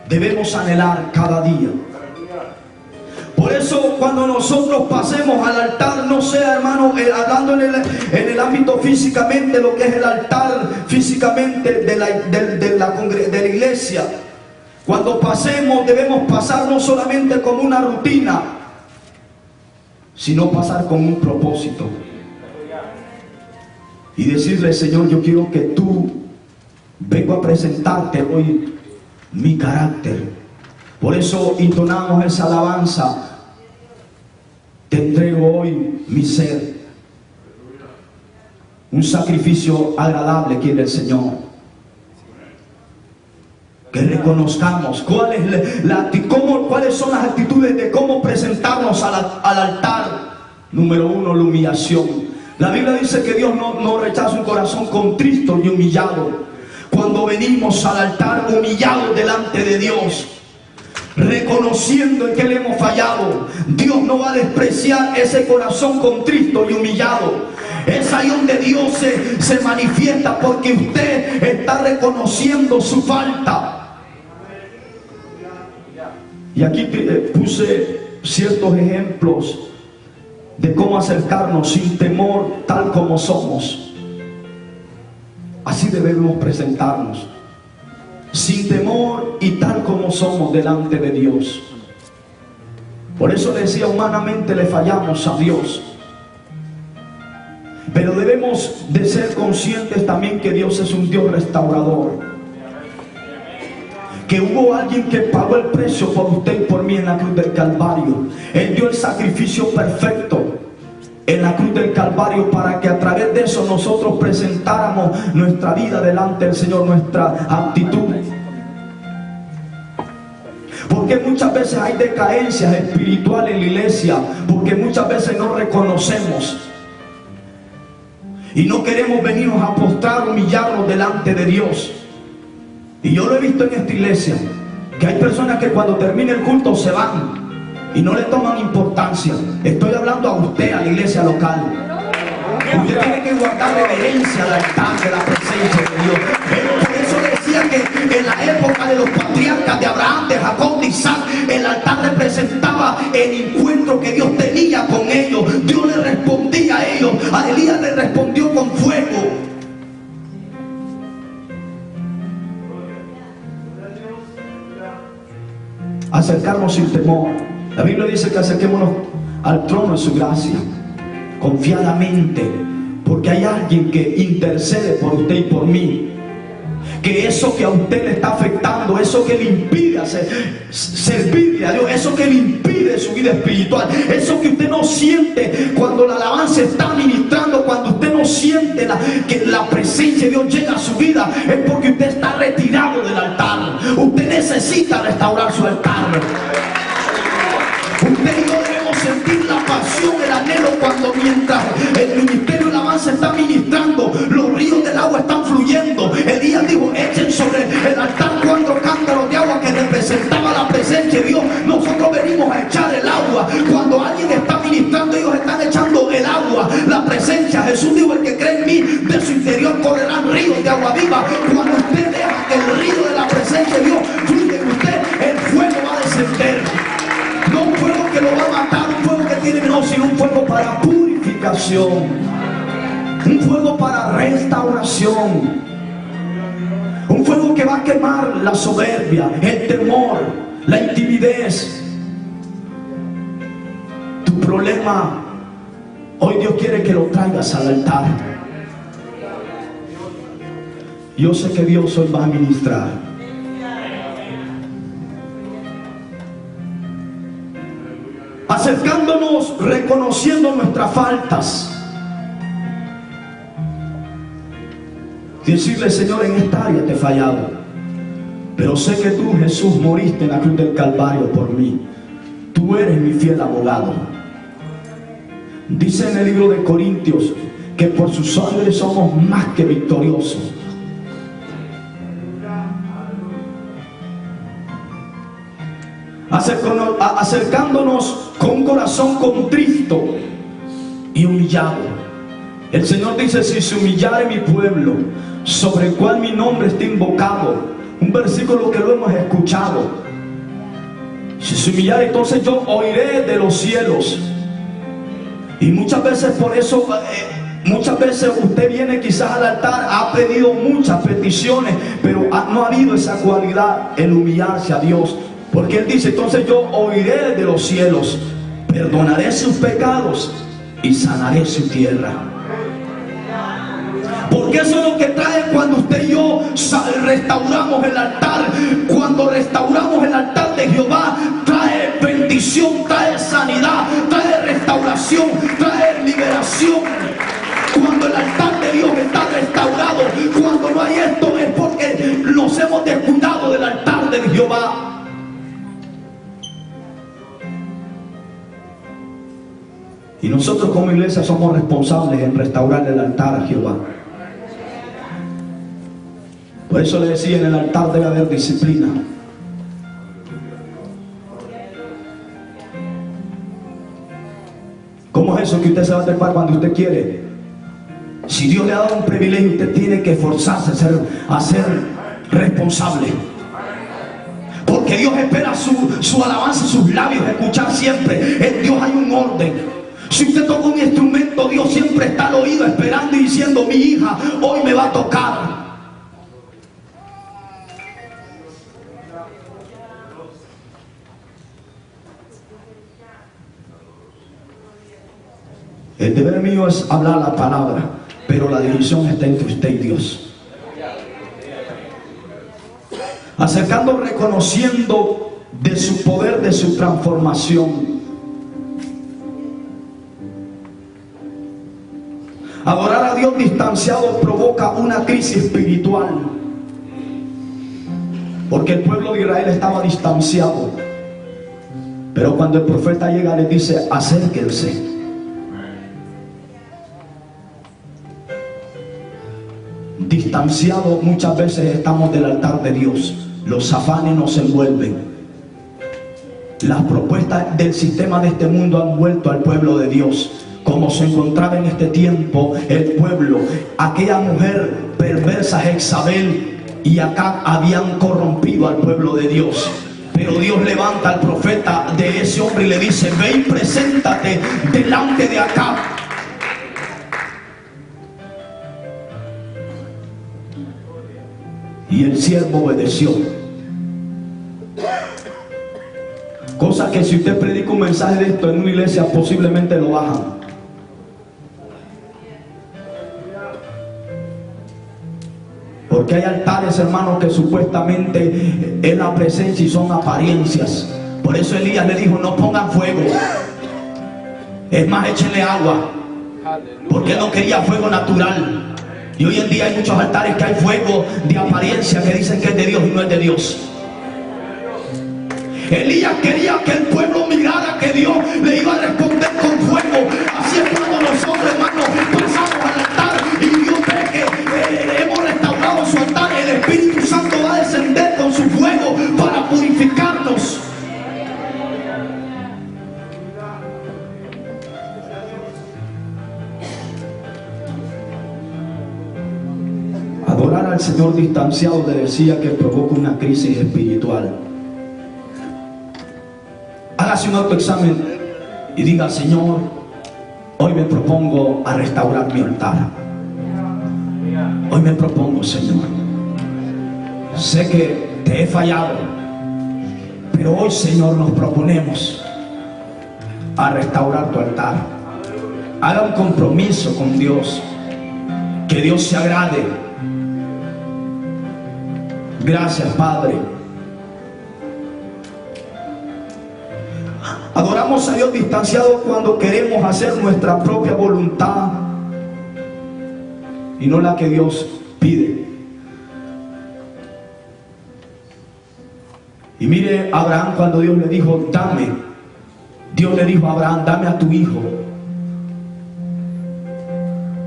debemos anhelar cada día. Por eso cuando nosotros pasemos al altar, no sea, hermano, hablando en el ámbito físicamente, lo que es el altar físicamente de la iglesia, cuando pasemos debemos pasar no solamente como una rutina, sino pasar con un propósito. Y decirle, Señor, yo quiero que tú, vengo a presentarte hoy mi carácter. Por eso entonamos esa alabanza. Te entrego hoy mi ser. Un sacrificio agradable quiere el Señor. Que reconozcamos cuáles son las actitudes de cómo presentarnos al altar. Número 1, la humillación. La Biblia dice que Dios no rechaza un corazón contrito y humillado. Cuando venimos al altar humillados delante de Dios, reconociendo en que le hemos fallado, Dios no va a despreciar ese corazón contrito y humillado. Es ahí donde Dios se manifiesta, porque usted está reconociendo su falta. Y aquí puse ciertos ejemplos de cómo acercarnos sin temor, tal como somos. Así debemos presentarnos, sin temor y tal como somos delante de Dios. Por eso le decía, humanamente le fallamos a Dios, pero debemos de ser conscientes también que Dios es un Dios restaurador, que hubo alguien que pagó el precio por usted y por mí en la cruz del Calvario. Él dio el sacrificio perfecto en la cruz del Calvario, para que a través de eso nosotros presentáramos nuestra vida delante del Señor, nuestra actitud. Porque muchas veces hay decadencias espirituales en la iglesia, porque muchas veces no reconocemos y no queremos venirnos a postrar, humillarnos delante de Dios. Y yo lo he visto en esta iglesia, que hay personas que cuando termina el culto se van y no le toman importancia. Estoy hablando a usted, a la iglesia local. Usted tiene que guardar reverencia al altar de la presencia de Dios. Por eso decía que en la época de los patriarcas, de Abraham, de Jacob, de Isaac, el altar representaba el encuentro que Dios tenía con ellos. Dios le respondía a ellos. A Elías le respondió con fuego. Acercarnos sin temor. La Biblia dice que acerquémonos al trono de su gracia confiadamente, porque hay alguien que intercede por usted y por mí. Que eso que a usted le está afectando, eso que le impide servirle a Dios, eso que le impide su vida espiritual, eso que usted no siente cuando la alabanza está ministrando, cuando usted no siente que la presencia de Dios llega a su vida, es porque usted está retirado del altar. Usted necesita restaurar su altar. Usted y yo debemos sentir la pasión, el anhelo, cuando mientras el ministerio de alabanza está ministrando, los ríos del agua están fluyendo. Elías dijo, echen sobre el altar 4 cántaros de agua, que representaba la presencia de Dios. Nosotros venimos a echar el agua. Cuando alguien está ministrando, ellos están echando el agua, la presencia. Jesús dijo, el que cree en mí, de su interior correrán ríos de agua viva. Cuando usted deja que el río de la presencia de Dios fluya en usted, el fuego va a descender. No un fuego que lo va a matar, un fuego que tiene, no, sino un fuego para purificación, un fuego para restauración, un fuego que va a quemar la soberbia, el temor, la intimidez. Tu problema, hoy Dios quiere que lo traigas al altar. Yo sé que Dios hoy va a ministrar. Acercándonos, reconociendo nuestras faltas. Decirle, Señor, en esta área te he fallado. Pero sé que tú, Jesús, moriste en la cruz del Calvario por mí. Tú eres mi fiel abogado. Dice en el libro de Corintios que por su sangre somos más que victoriosos. Acercándonos con un corazón contrito y humillado. El Señor dice: si se humillare mi pueblo, sobre el cual mi nombre está invocado. Un versículo que lo hemos escuchado. Si se humillare, entonces yo oiré de los cielos. Y muchas veces por eso, muchas veces usted viene quizás al altar, ha pedido muchas peticiones, pero no ha habido esa cualidad, el humillarse a Dios. Porque Él dice: entonces yo oiré de los cielos, perdonaré sus pecados y sanaré su tierra. Porque eso es lo que trae cuando usted y yo restauramos el altar. Cuando restauramos el altar de Jehová, trae bendición, trae sanidad, trae restauración, trae liberación. Cuando el altar de Dios está restaurado, cuando no hay esto, es porque nos hemos descuidado del altar de Jehová. Y nosotros como iglesia somos responsables en restaurar el altar a Jehová. Por eso le decía, en el altar debe haber disciplina. ¿Cómo es eso que usted se va a trepar cuando usted quiere? Si Dios le ha dado un privilegio, usted tiene que esforzarse a ser responsable. Porque Dios espera su alabanza, sus labios, escuchar siempre. En Dios hay un orden. Si usted toca un instrumento, Dios siempre está al oído esperando y diciendo: mi hija hoy me va a tocar. El deber mío es hablar la palabra, pero la decisión está entre usted y Dios. Acercando, reconociendo de su poder, de su transformación. Adorar a Dios distanciado provoca una crisis espiritual. Porque el pueblo de Israel estaba distanciado. Pero cuando el profeta llega, les dice: acérquense. Distanciados muchas veces estamos del altar de Dios. Los afanes nos envuelven. Las propuestas del sistema de este mundo han vuelto al pueblo de Dios. Como se encontraba en este tiempo el pueblo, aquella mujer perversa Jezabel y Acab habían corrompido al pueblo de Dios. Pero Dios levanta al profeta de ese hombre y le dice: ve y preséntate delante de Acab. Y el siervo obedeció. Cosa que si usted predica un mensaje de esto en una iglesia, posiblemente lo bajan. Porque hay altares, hermanos, que supuestamente es la presencia y son apariencias. Por eso Elías le dijo: no pongan fuego, es más, échenle agua. Porque no quería fuego natural. Y hoy en día hay muchos altares que hay fuego de apariencia que dicen que es de Dios y no es de Dios. Elías quería que el pueblo mirara que Dios le iba a responder con fuego. Así es cuando nosotros, hermanos, pasamos al altar y Dios ve que hemos restaurado su altar. El Espíritu Santo va a descender con su fuego para purificarnos. Adorar al Señor distanciado, le decía, que provoca una crisis espiritual. Hágase un autoexamen y diga: Señor, hoy me propongo a restaurar mi altar. Hoy me propongo, Señor. Sé que te he fallado, pero hoy, Señor, nos proponemos a restaurar tu altar. Haga un compromiso con Dios, que Dios se agrade. Gracias, Padre. Adoramos a Dios distanciado cuando queremos hacer nuestra propia voluntad y no la que Dios pide. Y mire, Abraham, cuando Dios le dijo, dame, Dios le dijo a Abraham, dame a tu hijo.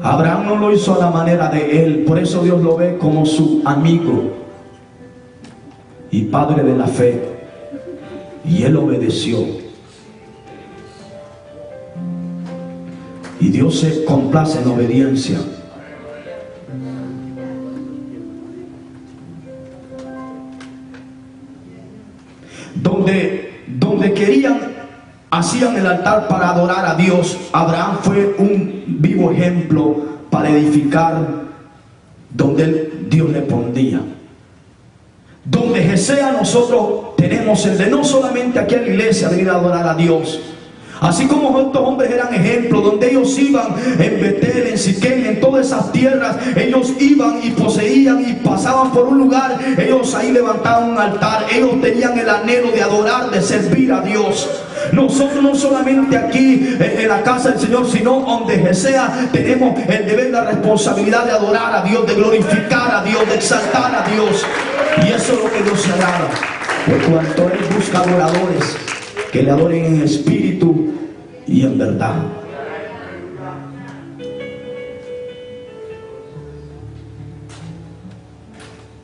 Abraham no lo hizo a la manera de él, por eso Dios lo ve como su amigo y padre de la fe. Y él obedeció. Y Dios se complace en obediencia. Donde querían, hacían el altar para adorar a Dios. Abraham fue un vivo ejemplo para edificar donde Dios le pondría. Donde Jesea nosotros tenemos el de no solamente aquí en la iglesia venir a adorar a Dios. Así como estos hombres eran ejemplos, donde ellos iban en Betel, en Siquem, en todas esas tierras, ellos iban y poseían y pasaban por un lugar, ellos ahí levantaban un altar, ellos tenían el anhelo de adorar, de servir a Dios. Nosotros no solamente aquí en la casa del Señor, sino donde Jesea tenemos el deber, la responsabilidad de adorar a Dios, de glorificar a Dios, de exaltar a Dios. Y eso es lo que Dios se agrada. Por cuanto Él busca adoradores que le adoren en espíritu y en verdad.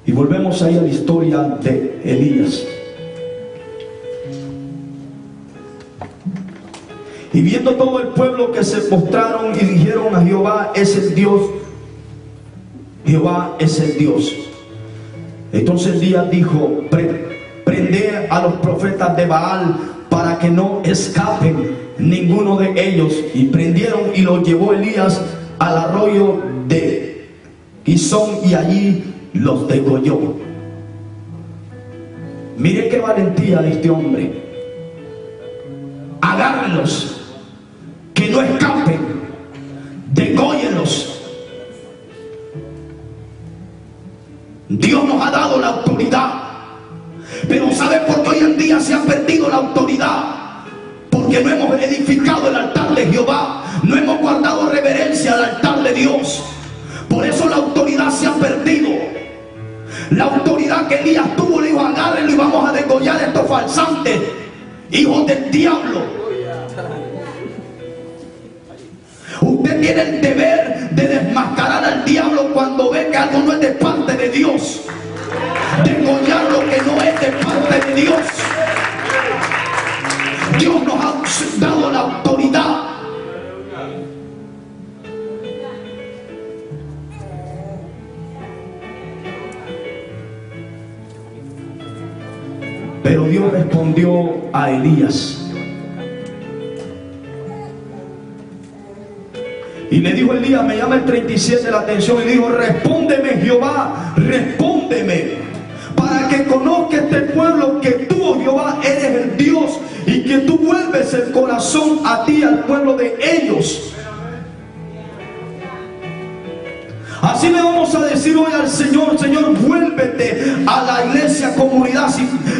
Y volvemos ahí a la historia de Elías. Y viendo todo el pueblo que se postraron y dijeron a Jehová es el Dios. Jehová es el Dios. Entonces Elías dijo, prende a los profetas de Baal para que no escapen ninguno de ellos. Y prendieron y los llevó Elías al arroyo de Gizón y allí los degolló. Mire qué valentía de este hombre. Agárrenlos, que no escapen, dególlenlos. Dios nos ha dado la autoridad, pero ¿sabe por qué hoy en día se ha perdido la autoridad? Porque no hemos edificado el altar de Jehová, no hemos guardado reverencia al altar de Dios. Por eso la autoridad se ha perdido. La autoridad que Elías tuvo, le dijo, agárrenlo y vamos a degollar a estos falsantes, hijos del diablo. Usted tiene el deber de desmascarar al diablo cuando ve que algo no es de parte de Dios. Degollar lo que no es de parte de Dios. Dios nos ha dado la autoridad. Pero Dios respondió a Elías. Y le dijo Elías, me llama el 37 la atención, y dijo, respóndeme Jehová, respóndeme, para que conozca este pueblo que tú, Jehová, eres el Dios, y que tú vuelves el corazón a ti, al pueblo de ellos. Así le vamos a decir hoy al Señor, Señor, vuélvete a la iglesia, comunidad.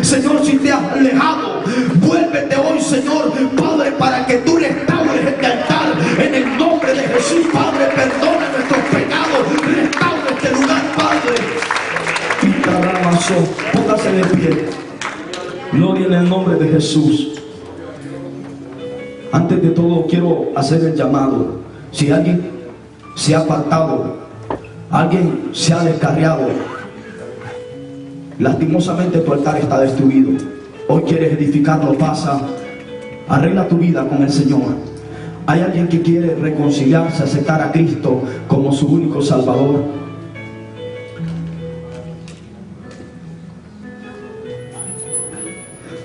Señor, si te has alejado, vuélvete hoy, Señor, Padre, para que tú restaures este altar. En el nombre de Jesús, Padre, perdona nuestros pecados, restaura este lugar, Padre. Póngase de pie. Gloria en el nombre de Jesús. Antes de todo, quiero hacer el llamado. Si alguien se ha apartado, alguien se ha descarriado, lastimosamente tu altar está destruido. Hoy quieres edificarlo, pasa, arregla tu vida con el Señor. Hay alguien que quiere reconciliarse, aceptar a Cristo como su único Salvador.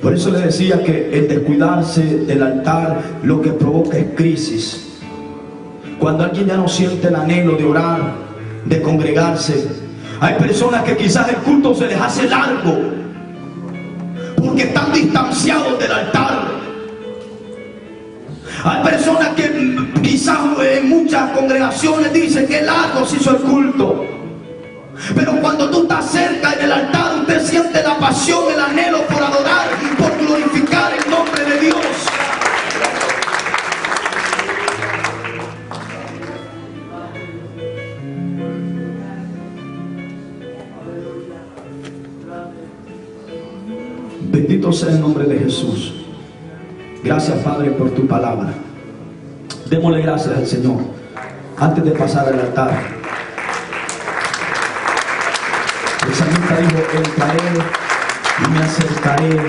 Por eso le decía que el descuidarse del altar lo que provoca es crisis. Cuando alguien ya no siente el anhelo de orar, de congregarse. Hay personas que quizás el culto se les hace largo porque están distanciados del altar. Hay personas que quizás en muchas congregaciones dicen que largo se hizo el culto, pero cuando tú estás cerca en el altar, usted siente la pasión, el anhelo por adorar, por glorificar el nombre de Dios. Bendito sea el nombre de Jesús. Gracias, Padre, por tu palabra. Démosle gracias al Señor antes de pasar al altar. El salmista dijo: entraré y me acercaré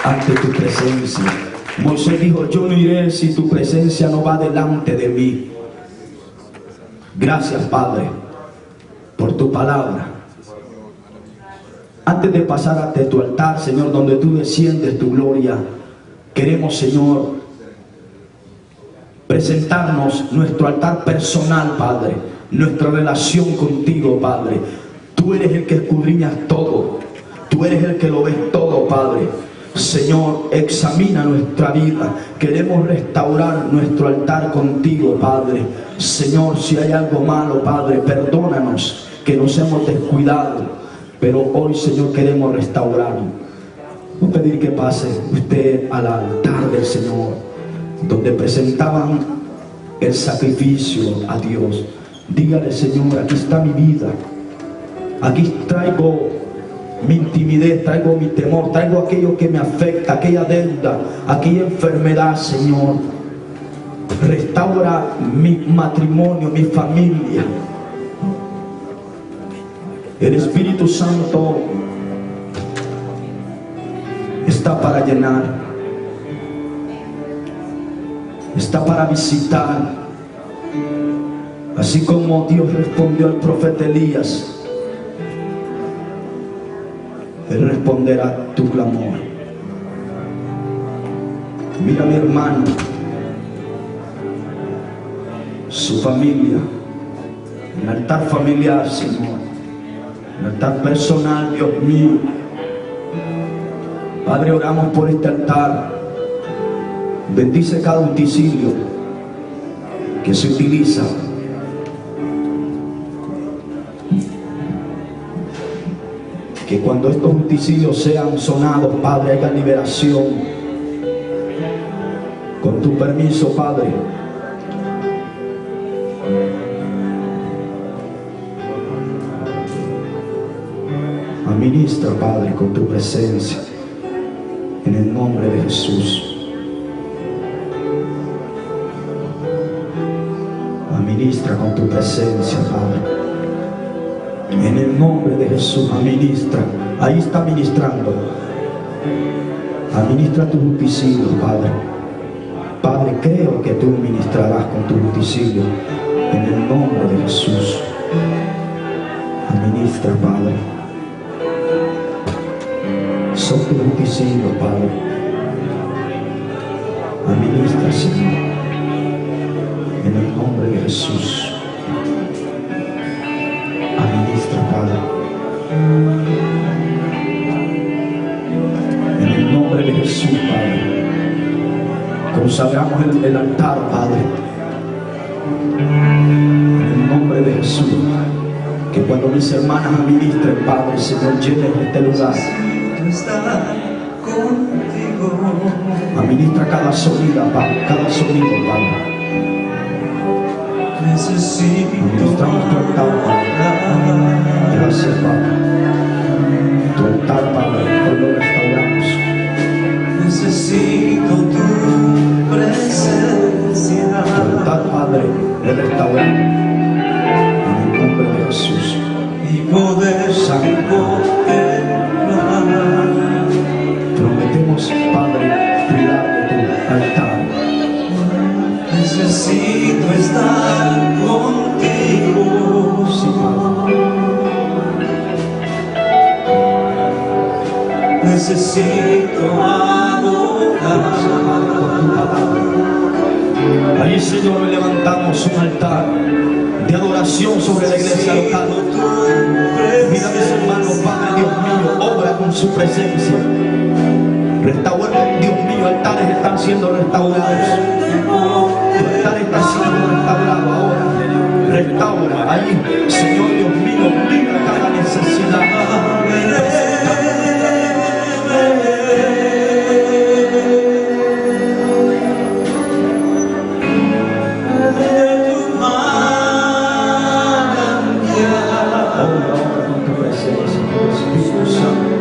ante tu presencia. Moisés dijo: yo no iré si tu presencia no va delante de mí. Gracias, Padre, por tu palabra. Antes de pasar ante tu altar, Señor, donde tú desciendes tu gloria, queremos, Señor, presentarnos nuestro altar personal, Padre, nuestra relación contigo, Padre. Tú eres el que escudriñas todo, tú eres el que lo ves todo, Padre. Señor, examina nuestra vida. Queremos restaurar nuestro altar contigo, Padre. Señor, si hay algo malo, Padre, perdónanos que nos hemos descuidado. Pero hoy, Señor, queremos restaurarlo. Voy a pedir que pase usted al altar del Señor, donde presentaban el sacrificio a Dios. Dígale: Señor, aquí está mi vida. Aquí traigo mi intimidad, traigo mi temor, traigo aquello que me afecta, aquella deuda, aquella enfermedad, Señor. Restaura mi matrimonio, mi familia. El Espíritu Santo está para llenar, está para visitar. Así como Dios respondió al profeta Elías, Él responderá a tu clamor. Mira a mi hermano, su familia, el altar familiar, Señor, el altar personal, Dios mío. Padre, oramos por este altar. Bendice cada utensilio que se utiliza. Que cuando estos utensilios sean sonados, Padre, haya liberación. Con tu permiso, Padre. Administra, Padre, con tu presencia, en el nombre de Jesús. Administra con tu presencia, Padre. En el nombre de Jesús, administra. Ahí está ministrando. Administra tus utensilios, Padre. Padre, creo que tú ministrarás con tus utensilios. En el nombre de Jesús. Administra, Padre. Son tus utensilios, Padre. Administra, Señor. En el nombre de Jesús. Administra, Padre. En el nombre de Jesús, Padre. Consagramos el altar, Padre. En el nombre de Jesús. Que cuando mis hermanas administren, Padre, Señor, llenen este lugar. Administra cada sonido, Padre, cada sonido, Padre. Administramos tu altar, Padre. Gracias, Padre. Tu altar, Padre, hoy lo restauramos. Necesito tu presencia. Tu altar, Padre, lo restauramos. En el nombre de Jesús. Y poder prometemos, Padre, cuidar de tu altar. Necesito estar contigo. Sí, Padre. Necesito adorar. Ahí, Señor, levantamos un altar de adoración sobre la iglesia local. Mira, mis hermanos, Padre, Dios mío, obra con su presencia. Restaura, Dios mío, altares están siendo restaurados. Tu altar está siendo restaurado ahora. Restaura ahí, Señor, Dios mío, mira cada necesidad. Obra con tu presencia, Espíritu Santo.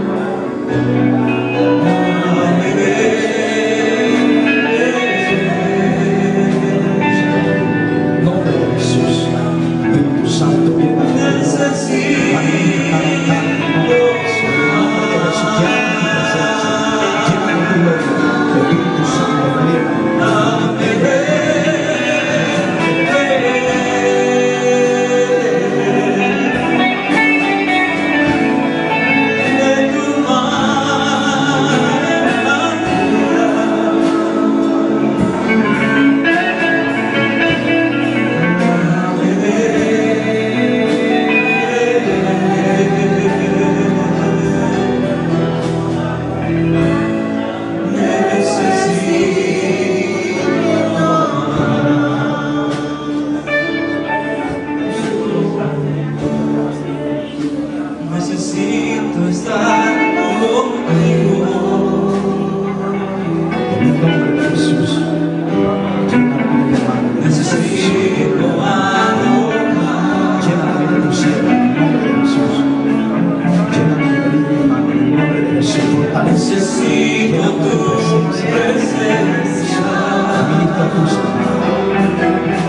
presión, fortalece. Necesito tu presencia. Ministra tu Señor.